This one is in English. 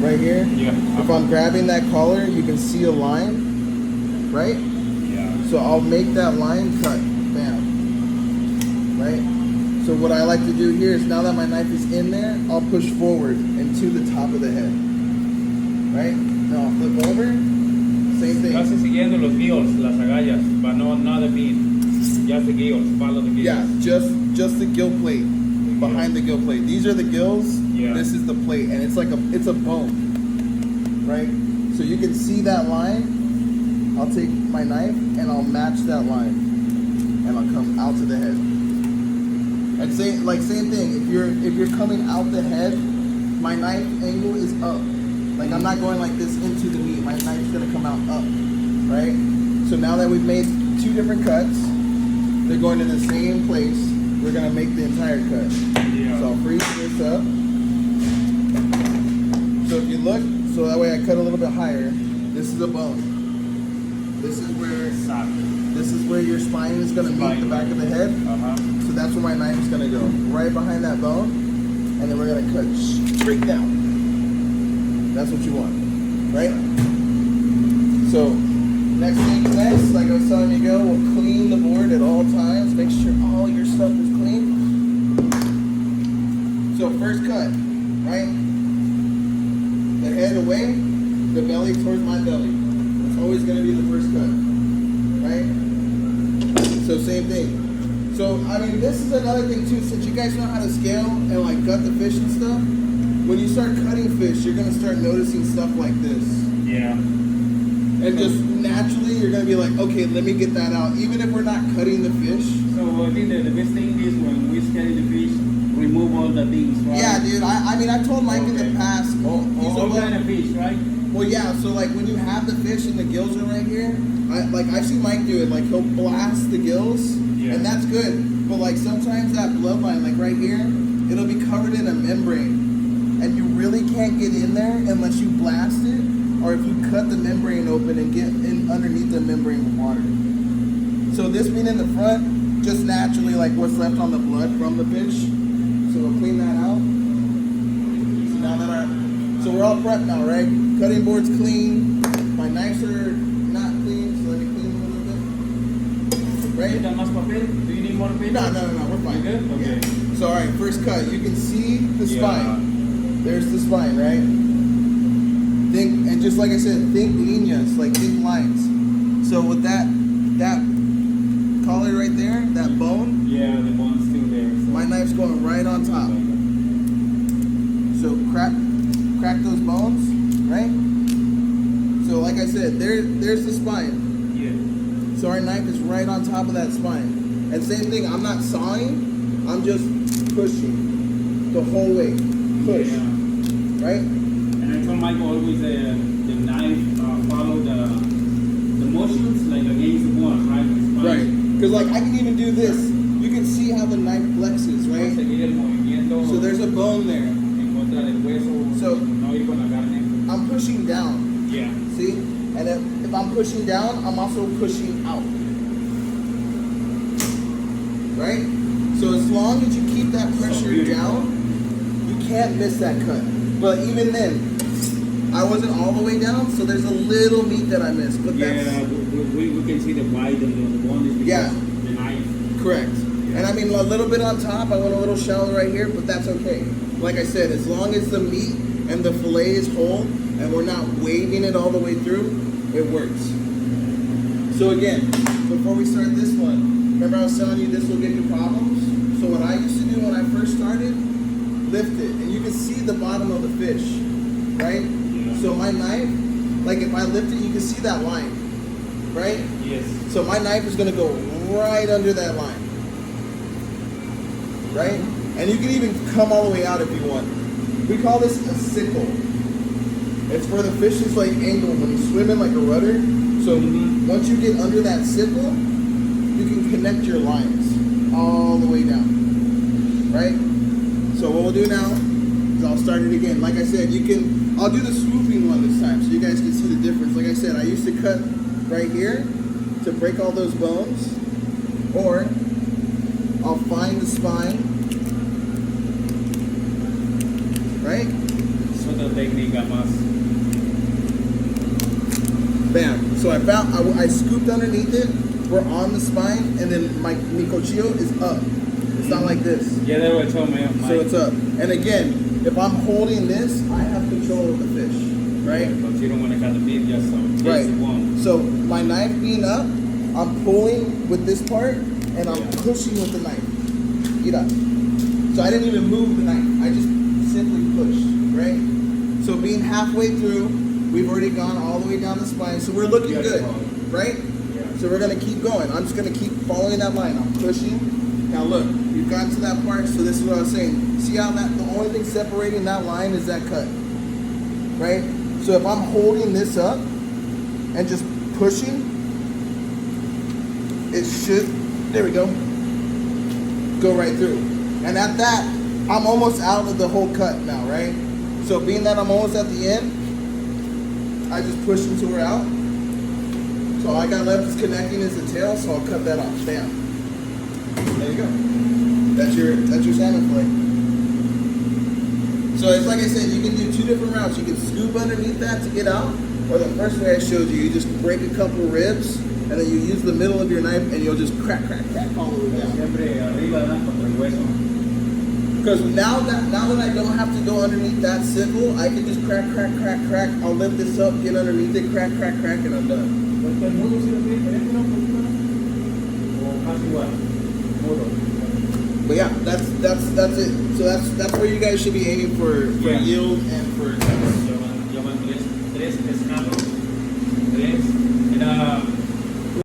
right here. Yeah. If I'm grabbing that collar, you can see a line, right? Yeah. So I'll make that line cut, bam, right? So what I like to do here is now that my knife is in there, I'll push forward and to the top of the head, right? Now I'll flip over, same thing. Casi siguiendo los gills, las agallas, but no, not the meat. Just the gills, follow the gills. Yeah, just the gill plate, behind the gill plate. These are the gills, Yeah. This is the plate, and it's like it's a bone, right? So you can see that line. I'll take my knife and I'll match that line, and I'll come out to the head. And same thing. If you're coming out the head, my knife angle is up. Like I'm not going like this into the meat. My knife's gonna come out up, right? So now that we've made two different cuts, they're going to the same place. We're gonna make the entire cut. Yeah. So I'll freeze this up. So if you look, so that way I cut a little bit higher. This is a bone. This is where your spine is gonna meet the back of the head. So that's where my knife is gonna go, right behind that bone, and then we're gonna cut straight down. That's what you want, right? So next thing next, like I was telling you to go, we'll clean the board at all times. Make sure all your stuff is clean. So first cut, right? The head away, the belly towards my belly. It's always gonna be the first cut, right? So same thing. So I mean, this is another thing too. Since you guys know how to scale and like gut the fish and stuff, when you start cutting fish, you're gonna start noticing stuff like this. Yeah. And just naturally, you're gonna be like, okay, let me get that out, even if we're not cutting the fish. So I think that the best thing is when we scan the fish, remove all the things, right? Yeah, dude. I mean, I told Mike in the past. All kind of fish, right? Well, yeah. So like when you have the fish and the gills are right here, I've seen Mike do it. Like he'll blast the gills, and that's good. But like sometimes that bloodline, like right here, it'll be covered in a membrane, and you really can't get in there unless you blast it, or if you cut the membrane open and get in underneath the membrane with water. So this being in the front, just naturally like what's left on the blood from the fish. So we'll clean that out. So we're all prepped now, right? Cutting board's clean. My knives are not clean, so let me clean them a little bit. Right? Need más papel? Do you need more paper? No, we're fine. You good? Okay. Yeah. So all right, first cut. You can see the spine. There's the spine, right? Think, and just like I said, think líneas, like think lines. So with that collar right there, that bone. Yeah, the bone's still there. So. My knife's going right on top. So crack those bones, right? So like I said, there's the spine. Yeah. So our knife is right on top of that spine. And same thing, I'm not sawing, I'm just pushing the whole way. Push, right? And I told Michael always the knife follow the motions like against the bone, right? Right. Because like I can even do this. You can see how the knife flexes, right? So there's a bone there. So I'm pushing down. Yeah. See? And if I'm pushing down, I'm also pushing out. Right? So as long as you keep that pressure down, you can't miss that cut. But even then, I wasn't all the way down, so there's a little meat that I missed. But we can see the white and the bone is because the knife. Correct. Yeah. And I mean a little bit on top, I went a little shallow right here, but that's okay. Like I said, as long as the meat and the fillet is whole and we're not waving it all the way through, it works. So again, before we start this one, remember I was telling you this will give you problems? So what I used to do when I first started, lift it. And you can see the bottom of the fish, right? Yeah. So my knife, like if I lift it, you can see that line, right? Yes. So my knife is gonna go right under that line, right? And you can even come all the way out if you want. We call this a sickle. It's for the fish's like angle when he's swimming like a rudder. So once you get under that sickle, you can connect your lines all the way down, right? So what we'll do now is I'll start it again. Like I said, I'll do the swooping one this time so you guys can see the difference. Like I said, I used to cut right here to break all those bones, or I'll find the spine, right? So the técnica más. Bam. So I scooped underneath it. We're on the spine, and then mi cuchillo is up. It's not like this. Ya debo echar Mike. So it's up. And again, if I'm holding this, I have control of the fish, right? But you don't want to cut the beef, just some. Right. Just one. So my knife being up, I'm pulling with this part, and I'm pushing with the knife. Get up. So I didn't even move the knife. I just simply pushed, right? So being halfway through, we've already gone all the way down the spine. So we're looking good, right? Yeah. So we're gonna keep going. I'm just gonna keep following that line. I'm pushing. Now look, we've gotten to that part. So this is what I was saying. See how the only thing separating that line is that cut, right? So if I'm holding this up and just pushing, it should, there we go right through. And at that, I'm almost out of the whole cut now, right? So being that I'm almost at the end, I just push until we're out. So all I got left is connecting is the tail, so I'll cut that off. Bam. There you go. That's your salmon fillet. So it's like I said, you can do two different routes. You can scoop underneath that to get out, or the first way I showed you, you just break a couple ribs, and then you use the middle of your knife, and you'll just crack all the way down. Siempre arriba, ¿no? Contra el hueso. Because now that I don't have to go underneath that sickle, I can just crack. I'll lift this up, get underneath it, crack, and I'm done. ¿Pues el mudo sí lo tiene diferente, no? ¿O casi igual? Mudo. But yeah, that's it. So that's where you guys should be aiming for yield and for